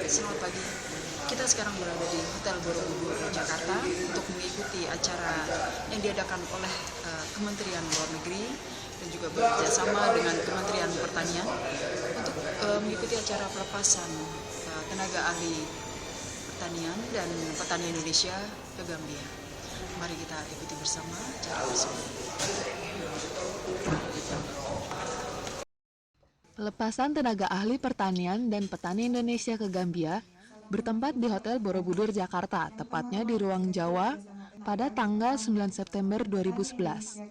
Selamat pagi. Kita sekarang berada di Hotel Borobudur, Jakarta untuk mengikuti acara yang diadakan oleh Kementerian Luar Negeri dan juga bekerjasama dengan Kementerian Pertanian untuk mengikuti acara pelepasan tenaga ahli pertanian dan petani Indonesia ke Gambia. Mari kita ikuti bersama acara tersebut. Pelepasan tenaga ahli pertanian dan petani Indonesia ke Gambia bertempat di Hotel Borobudur, Jakarta, tepatnya di Ruang Jawa, pada tanggal 9 September 2011.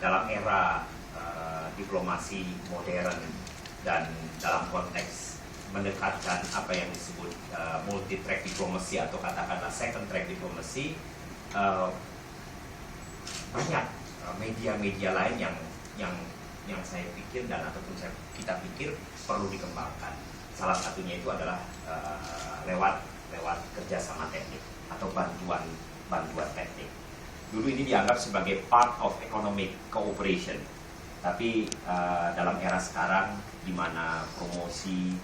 Dalam era diplomasi modern dan dalam konteks mendekatkan apa yang disebut multi-track diplomasi atau katakanlah second track diplomasi, banyak media-media lain yang saya pikir dan ataupun kita pikir perlu dikembangkan. Salah satunya itu adalah lewat kerjasama teknik atau bantuan teknik. Dulu ini dianggap sebagai part of economic cooperation, tapi dalam era sekarang di mana promosi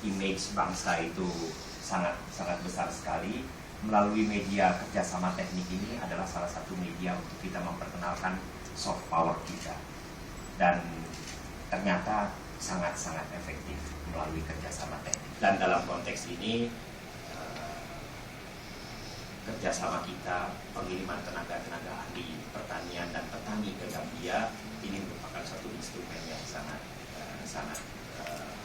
image bangsa itu sangat besar sekali, melalui media kerjasama teknik ini adalah salah satu media untuk kita memperkenalkan soft power kita, dan ternyata sangat efektif melalui kerjasama teknik. Dan dalam konteks ini kerjasama kita, pengiriman tenaga ahli pertanian dan petani ke Gambia ini merupakan satu instrumen yang sangat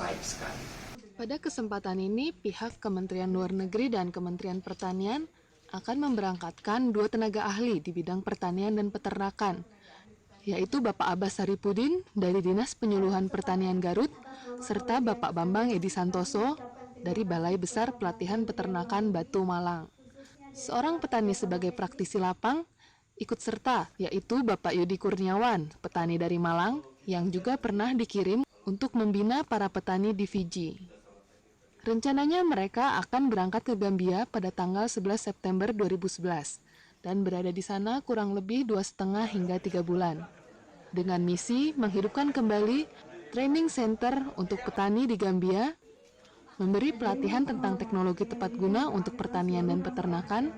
baik sekali. Pada kesempatan ini, pihak Kementerian Luar Negeri dan Kementerian Pertanian akan memberangkatkan 2 tenaga ahli di bidang pertanian dan peternakan, yaitu Bapak Abbas Saripudin dari Dinas Penyuluhan Pertanian Garut, serta Bapak Bambang Edi Santoso dari Balai Besar Pelatihan Peternakan Batu Malang. Seorang petani sebagai praktisi lapang ikut serta, yaitu Bapak Yudi Kurniawan, petani dari Malang, yang juga pernah dikirim untuk membina para petani di Fiji. Rencananya mereka akan berangkat ke Gambia pada tanggal 11 September 2011 dan berada di sana kurang lebih 2,5 hingga 3 bulan. Dengan misi menghidupkan kembali training center untuk petani di Gambia, memberi pelatihan tentang teknologi tepat guna untuk pertanian dan peternakan,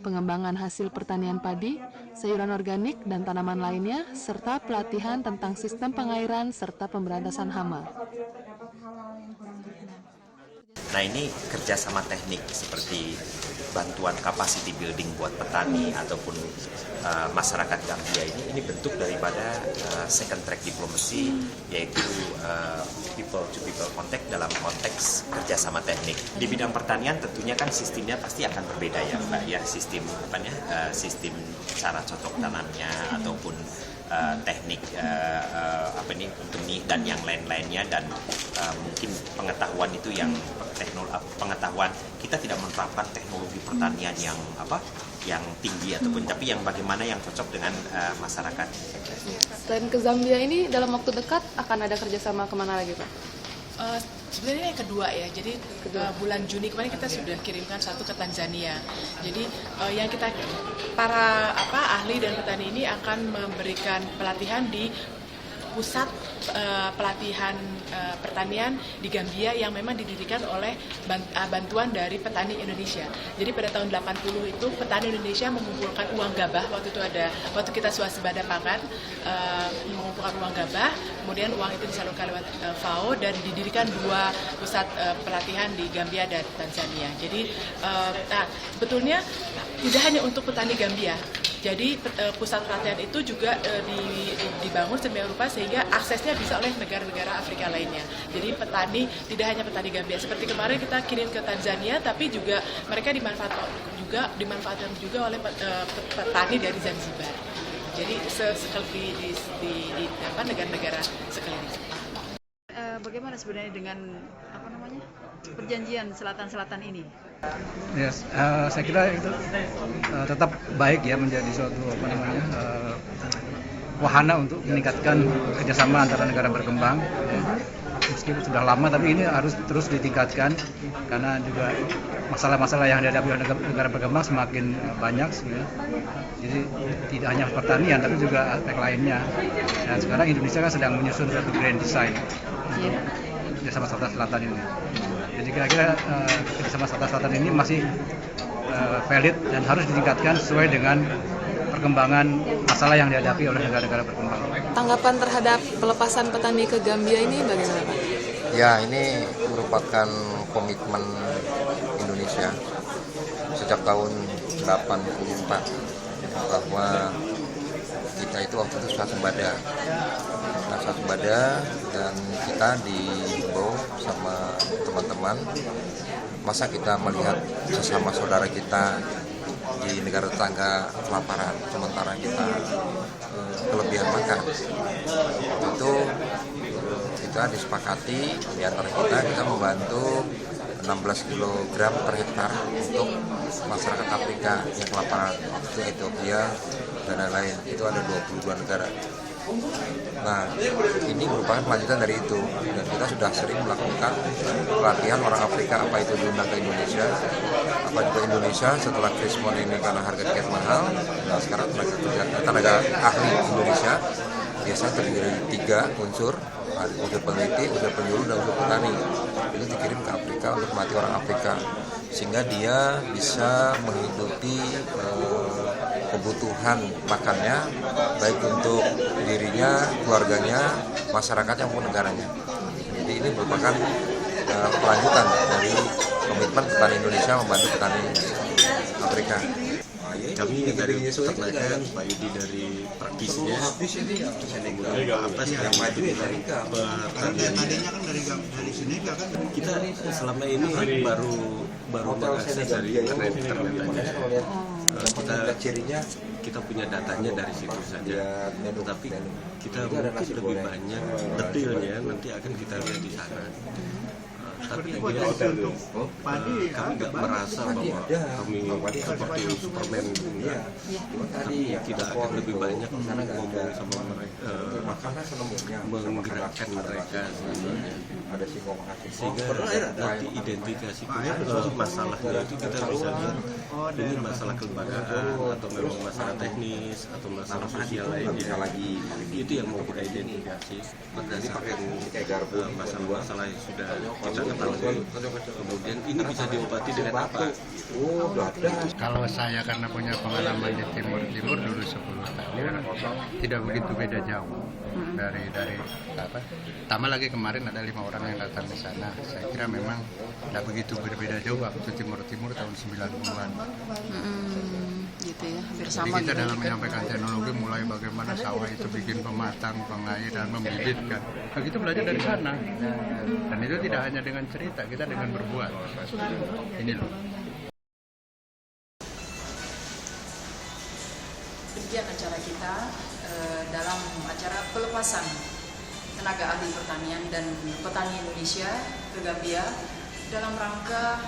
pengembangan hasil pertanian padi, sayuran organik, dan tanaman lainnya, serta pelatihan tentang sistem pengairan serta pemberantasan hama. Nah, ini kerjasama teknik seperti bantuan capacity building buat petani ataupun masyarakat Gambia ini bentuk daripada second track diplomacy, yaitu people to people contact dalam konteks kerjasama teknik. Di bidang pertanian tentunya kan sistemnya pasti akan berbeda ya Mbak ya, sistem cara cocok tanamnya ataupun teknik untuk nih dan yang lain-lainnya, dan mungkin pengetahuan itu pengetahuan kita tidak menerapkan teknologi pertanian yang tinggi ataupun, tapi yang bagaimana yang cocok dengan masyarakat. Selain ke Zambia ini, dalam waktu dekat akan ada kerjasama kemana lagi Pak? Sebenarnya yang kedua ya, jadi bulan Juni kemarin kita sudah kirimkan satu ke Tanzania. Jadi yang kita para ahli dan petani ini akan memberikan pelatihan di pusat pelatihan pertanian di Gambia yang memang didirikan oleh bantuan dari petani Indonesia. Jadi pada tahun 80 itu petani Indonesia mengumpulkan uang gabah, waktu kita swasembada pangan, mengumpulkan uang gabah, kemudian uang itu disalurkan lewat FAO dan didirikan 2 pusat pelatihan di Gambia dan Tanzania. Jadi sebetulnya tidak hanya untuk petani Gambia. Jadi pusat pelatihan itu juga dibangun sedemikian rupa sehingga aksesnya bisa oleh negara-negara Afrika lainnya. Jadi petani tidak hanya petani Gambia. Seperti kemarin kita kirim ke Tanzania, tapi juga mereka dimanfaatkan juga oleh petani dari Zanzibar. Jadi di negara-negara sekeliling. Bagaimana sebenarnya dengan perjanjian selatan-selatan ini? Yes, saya kira itu tetap baik ya, menjadi suatu wahana untuk meningkatkan kerjasama antara negara berkembang. Meskipun sudah lama, tapi ini harus terus ditingkatkan karena juga masalah-masalah yang dihadapi oleh negara berkembang semakin banyak. Jadi tidak hanya pertanian, tapi juga aspek lainnya. Dan sekarang Indonesia kan sedang menyusun suatu grand design kerjasama Sahara Selatan ini. Jadi kira-kira kerjasama Sahara Selatan ini masih valid dan harus ditingkatkan sesuai dengan perkembangan masalah yang dihadapi oleh negara-negara berkembang. Tanggapan terhadap pelepasan petani ke Gambia ini bagaimana Pak? Ya, ini merupakan komitmen Indonesia sejak tahun 84 bahwa kita itu waktu itu swasembada. Nah, swasembada dan kita dihimbau sama teman-teman, masa kita melihat sesama saudara kita di negara tetangga kelaparan, sementara kita kelebihan makan. Itu kita disepakati di antara kita membantu 16 kg per hektar untuk masyarakat Afrika yang kelaparan, itu Ethiopia dan lain-lain. Itu ada 22 negara. Nah, ini merupakan kelanjutan dari itu, dan kita sudah sering melakukan pelatihan orang Afrika, apa itu diundang ke Indonesia, apa juga Indonesia setelah Krismon ini karena harga tiket mahal. Nah, sekarang tenaga ahli Indonesia biasanya terdiri dari 3 unsur, unsur peneliti, unsur penyuluh, dan unsur petani. Itu dikirim ke Afrika untuk melatih orang Afrika sehingga dia bisa menghidupi kebutuhan makannya, baik untuk dirinya, keluarganya, masyarakatnya maupun negaranya. Jadi ini merupakan kelanjutan dari komitmen petani Indonesia membantu petani Afrika. Kami dari peternakan, Pak Yudi dari praktisnya, kemudian Pak Abbas yang maju dari pertanian. Dari sini kan kita selama ini baru mengakses dari internet aja. Kita punya datanya dari situ saja, tetapi kita mungkin lebih banyak detailnya nanti akan kita lihat di sana. Tapi kami nggak merasa bahwa kami seperti Superman, kami tidak akan lebih banyak ngomong sama mereka, menggerakkan mereka sehingga nanti identifikasi masalahnya itu kita bisa lihat ini masalah kelembagaan atau memang masalah teknis atau masalah sosial lainnya lagi, itu yang mau kita identifikasi berdasarkan masalah-masalah yang sudah kita ketahui, kemudian ini bisa diobati dengan apa. Kalau saya karena punya pengalaman di Timur dulu 10 tahun, tidak begitu beda jauh dari apa. Tambah lagi kemarin ada 5 orang yang datang ke sana. Saya kira memang tidak begitu berbeda jauh waktu Timur tahun 90-an. Gitu ya, hampir Jadi sama kita gitu. dalam menyampaikan teknologi mulai bagaimana sawah itu bikin pematang, pengairan, membibitkan. Nah, kita belajar dari sana. Dan itu tidak hanya dengan cerita, kita dengan berbuat. Ini loh. Demikian acara kita dalam acara pelepasan tenaga ahli pertanian dan petani Indonesia ke Gambia dalam rangka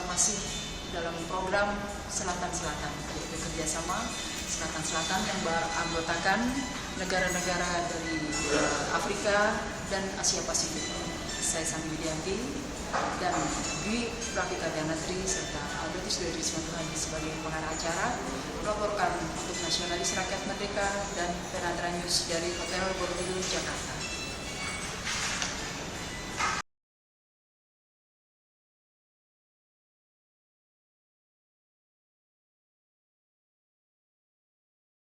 masih dalam program Selatan-Selatan, yaitu kerjasama Selatan-Selatan yang beranggotakan negara-negara dari Afrika dan Asia Pasifik. Saya Santi Widianti dan Dwi Pratika Dianatri serta Albertus Dwi Rismantuhani sebagai pengarah acara melaporkan untuk Nasionalis Rakyat Merdeka dan Penatra News dari Hotel Borobudur, Jakarta.